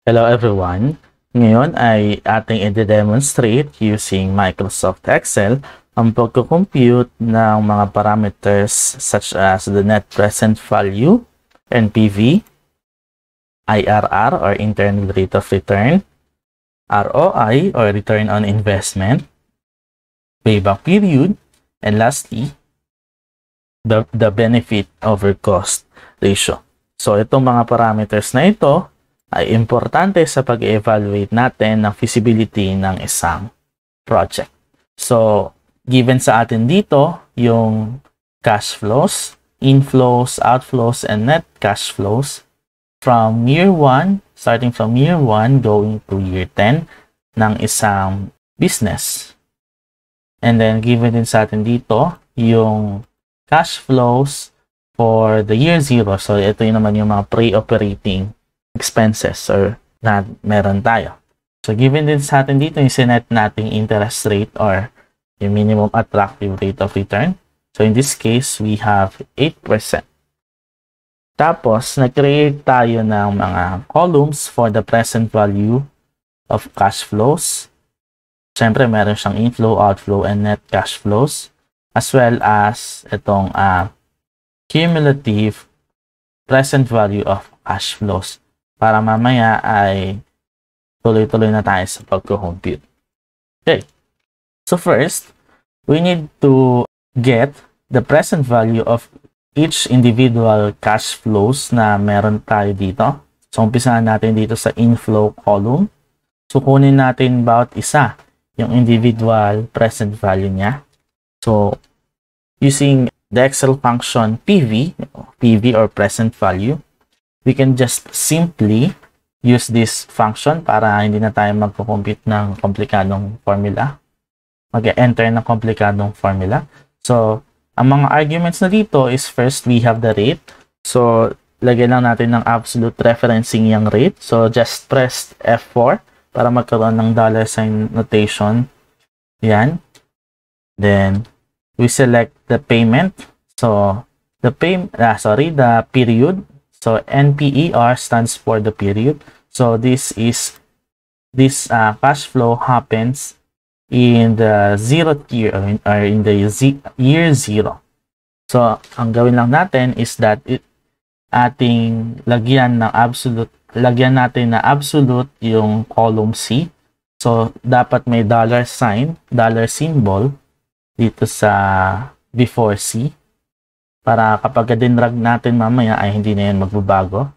Hello everyone! Ngayon ay ating i-demonstrate using Microsoft Excel ang pagko-compute ng mga parameters such as the net present value, NPV, IRR or internal rate of return, ROI or return on investment, payback period, and lastly, the benefit over cost ratio. So itong mga parameters na ito ay importante sa pag-evaluate natin ng feasibility ng isang project. So, given sa atin dito, yung cash flows, inflows, outflows, and net cash flows from year 1, starting from year 1 going to year 10 ng isang business. And then, given din sa atin dito, yung cash flows for the year 0. So, ito yung naman yung mga pre-operating expenses or na meron tayo. So, given din sa atin dito yung sinet nating interest rate or yung minimum attractive rate of return. So, in this case, we have 8%. Tapos, nag-create tayo ng mga columns for the present value of cash flows. Siyempre, meron siyang inflow, outflow, and net cash flows. As well as itong cumulative present value of cash flows. Para mamaya ay tuloy-tuloy na tayo sa pagko-compute. Okay. So first, we need to get the present value of each individual cash flows na meron tayo dito. So umpisahan natin dito sa inflow column. So kunin natin bawat isa yung individual present value niya. So using the Excel function PV or present value, we can just simply use this function para hindi na tayo magpo-compute ng komplikadong formula. Mag-enter ng komplikadong formula. So, ang mga arguments na dito is first, we have the rate. So, lagyan lang natin ng absolute referencing yung rate. So, just press F4 para magkaroon ng dollar sign notation. Yan. Then, we select the payment. So, the period. So, NPER stands for the period. So, this cash flow happens in the 0th year or in the year 0. So, ang gawin lang natin is that ating lagyan natin na absolute yung column C. So, dapat may dollar symbol dito sa before C. Para kapag dinrag natin mamaya ay hindi na yan magbabago.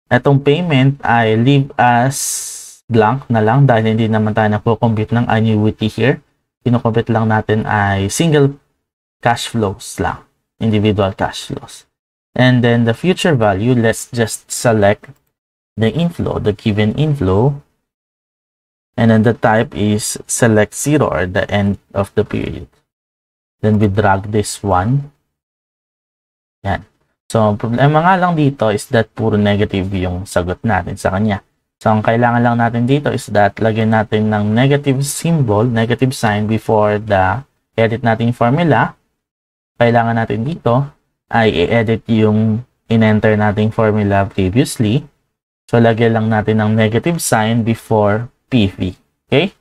Etong payment ay leave as blank na lang dahil hindi naman tayo nagpo-compute ng annuity here. Kino-compute lang natin ay single cash flows lang. Individual cash flows. And then the future value, let's just select the inflow, the given inflow. And then the type is select 0 or the end of the period. Then we drag this one. Yan. So, problema nga lang dito is that puro negative yung sagot natin sa kanya. So, ang kailangan lang natin dito is that lagyan natin ng negative symbol, negative sign before the edit natin formula. Kailangan natin dito ay i-edit yung in-enter nating formula previously. So, lagyan lang natin ng negative sign before PV. Okay?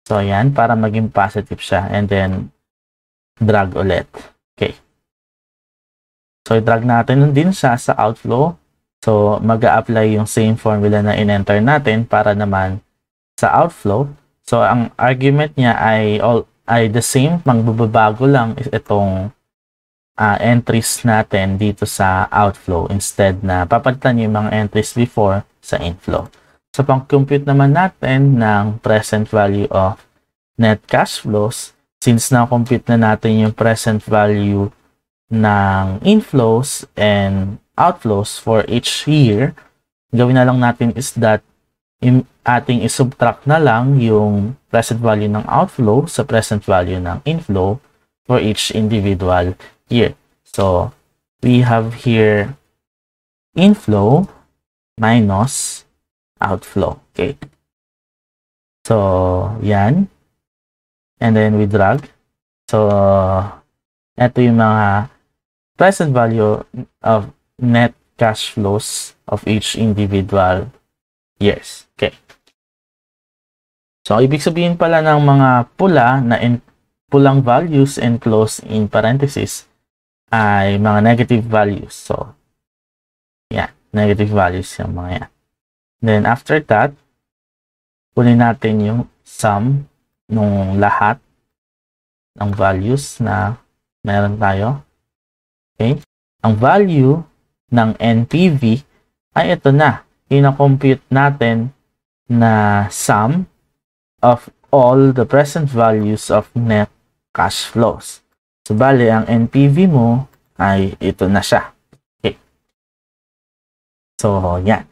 So, yan. Para maging positive siya. And then, drag ulit. Okay. So, i-drag natin din siya sa outflow. So, mag-a-apply yung same formula na in-enter natin para naman sa outflow. So, ang argument niya ay the same. Magbabago lang itong entries natin dito sa outflow instead na papalitan yung mga entries before sa inflow. So, pang-compute naman natin ng present value of net cash flows, since na-compute na natin yung present value ng inflows and outflows for each year, gawin na lang natin is that ating isubtract na lang yung present value ng outflow sa present value ng inflow for each individual year. So, we have here inflow minus outflow. Okay. So, yan. And then we drag. So, ito yung mga present value of net cash flows of each individual years. Okay. So, ibig sabihin pala ng mga pula na pulang values enclosed in parentheses ay mga negative values. So, yan. Negative values yung mga yan. Then, after that, kunin natin yung sum ng lahat ng values na meron tayo. Okay? Ang value ng NPV ay ito na. Ina-compute natin na sum of all the present values of net cash flows. So, bali, ang NPV mo ay ito na siya. Okay. So, yan.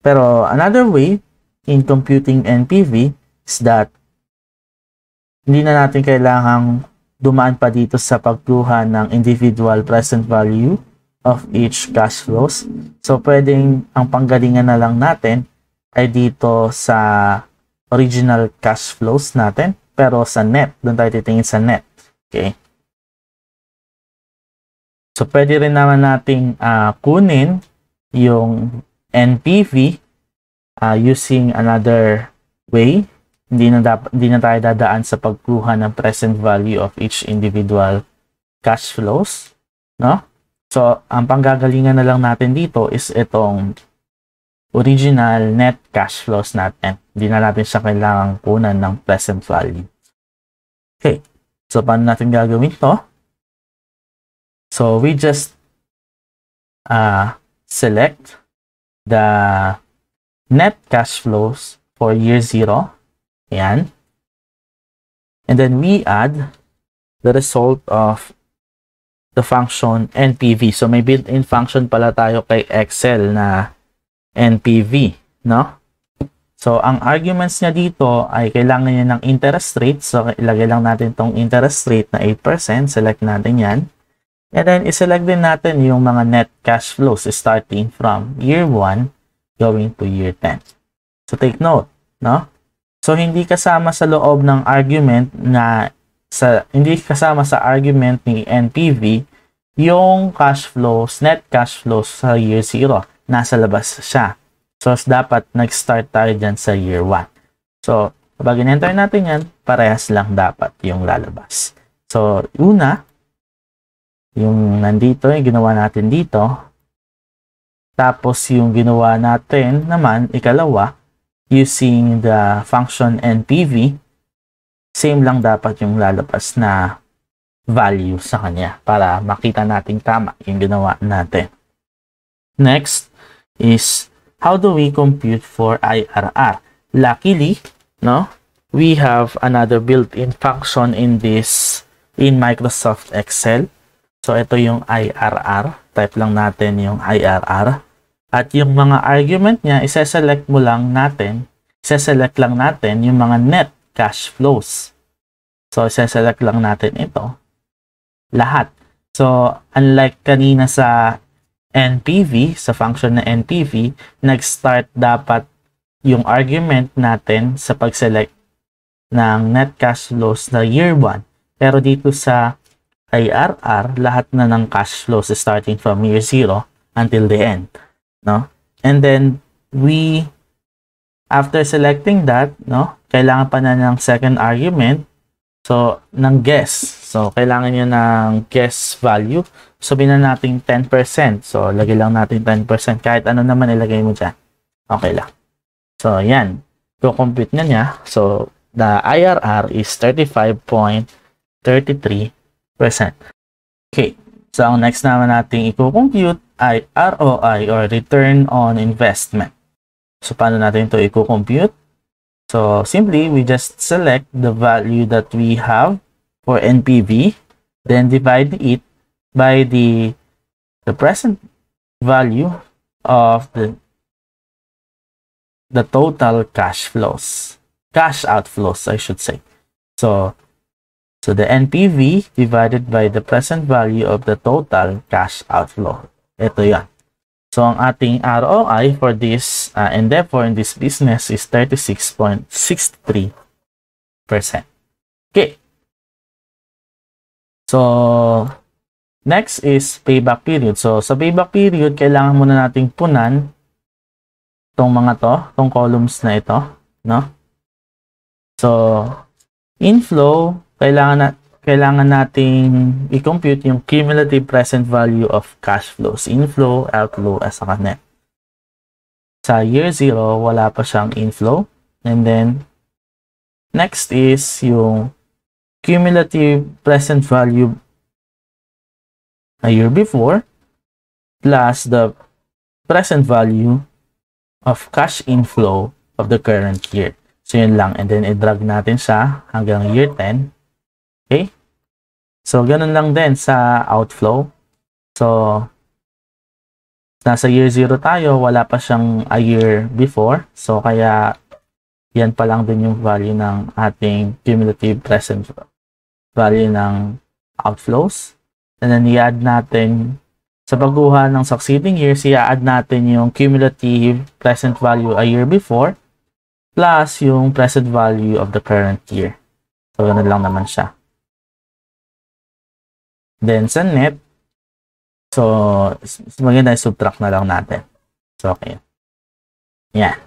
Pero, another way in computing NPV is that hindi na natin kailangang dumaan pa dito sa pagkuha ng individual present value of each cash flows. So, pwedeng ang panggalingan na lang natin ay dito sa original cash flows natin, pero sa net. Doon tayo titingin sa net. Okay? So, pwede rin naman nating kunin yung NPV using another way. Hindi na tayo dadaan sa pagkuha ng present value of each individual cash flows, no? So, ang panggagalingan na lang natin dito is itong original net cash flows natin. Hindi na natin siya kailangang kunan ng present value. Okay. So, paano natin gagawin to? So, we just select the net cash flows for year 0. Ayan. And then we add the result of the function NPV. So, may built-in function pala tayo kay Excel na NPV, no? So, ang arguments niya dito ay kailangan niya ng interest rate. So, ilagay lang natin tong interest rate na 8%. Select natin yan. And then, iselect din natin yung mga net cash flows starting from year 1 going to year 10. So, take note, no? So, hindi kasama sa loob ng argument hindi kasama sa argument ni NPV yung cash flows, net cash flows sa year 0. Nasa labas siya. So, dapat nag-start tayo dyan sa year 1. So, kapag in-enter natin yan, parehas lang dapat yung lalabas. So, una, yung nandito, yung ginawa natin dito. Tapos, yung ginawa natin naman, ikalawa, using the function NPV, same lang dapat yung lalabas na value sa kanya para makita natin tama yung ginawa natin. Next is, how do we compute for IRR? Luckily, no, we have another built-in function in Microsoft Excel. So, ito yung IRR. Type lang natin yung IRR. At yung mga argument niya, isa-select lang natin yung mga net cash flows. So, isa-select lang natin ito. Lahat. So, unlike kanina sa NPV, sa function na NPV, nag-start dapat yung argument natin sa pag-select ng net cash flows na year 1. Pero dito sa IRR, lahat na ng cash flows starting from year 0 until the end. No? And then, after selecting that, no, kailangan pa na ng second argument. So, ng guess. So, kailangan niya ng guess value. Sabihin na natin 10%. So, lagay lang natin 10%. Kahit ano naman ilagay mo dyan. Okay lang. So, yan. Compute na niya. So, the IRR is 35.33%. Okay. So, ang next naman natin i-compute ay ROI or Return on Investment. So, paano natin ito i-compute? So, simply, we just select the value that we have for NPV, then divide it by the present value of the total cash outflows, I should say. So the NPV divided by the present value of the total cash outflow. Ito yan. So, ang ating ROI for this endeavor in this business is 36.63%. Okay. So, next is payback period. So, sa payback period, kailangan muna nating punan tong mga to, tong columns na ito, no? So, inflow, kailangan nating i-compute yung cumulative present value of cash flows. Inflow, outflow, at saka net. Sa year 0, wala pa siyang inflow. And then, next is yung cumulative present value a year before plus the present value of cash inflow of the current year. So, yun lang. And then, i-drag natin siya hanggang year 10. Okay? So, ganun lang din sa outflow. So, nasa year 0 tayo, wala pa siyang a year before. So, kaya yan pa lang din yung value ng ating cumulative present value ng outflows. And then, i-add natin sa baguhan ng succeeding years, i-add natin yung cumulative present value a year before plus yung present value of the current year. So, ganun lang naman siya. Then, sa net, so, maganda subtract na lang natin. So, okay. Yan.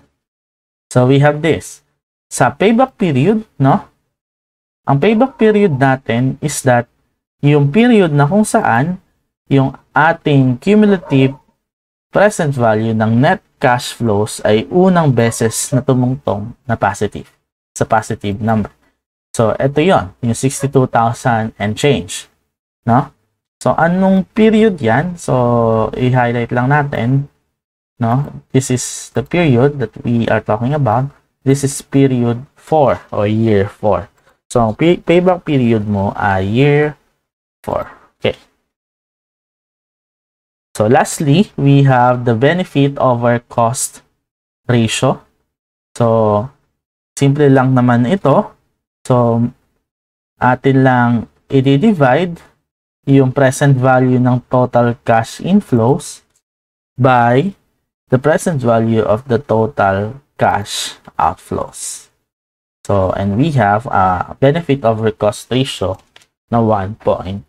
So, we have this. Sa payback period, no? Ang payback period natin is that yung period na kung saan yung ating cumulative present value ng net cash flows ay unang beses na tumungtong na positive. Sa positive number. So, ito yon, yung 62,000 and change. No? So, anong period yan? So, i-highlight lang natin. No? This is the period that we are talking about. This is period 4 or year 4. So, ang payback period mo ay year 4. Okay. So, lastly, we have the benefit over cost ratio. So, simple lang naman ito. So, atin lang i-divide yung present value ng total cash inflows by the present value of the total cash outflows. So, and we have a benefit over cost ratio na 1.37.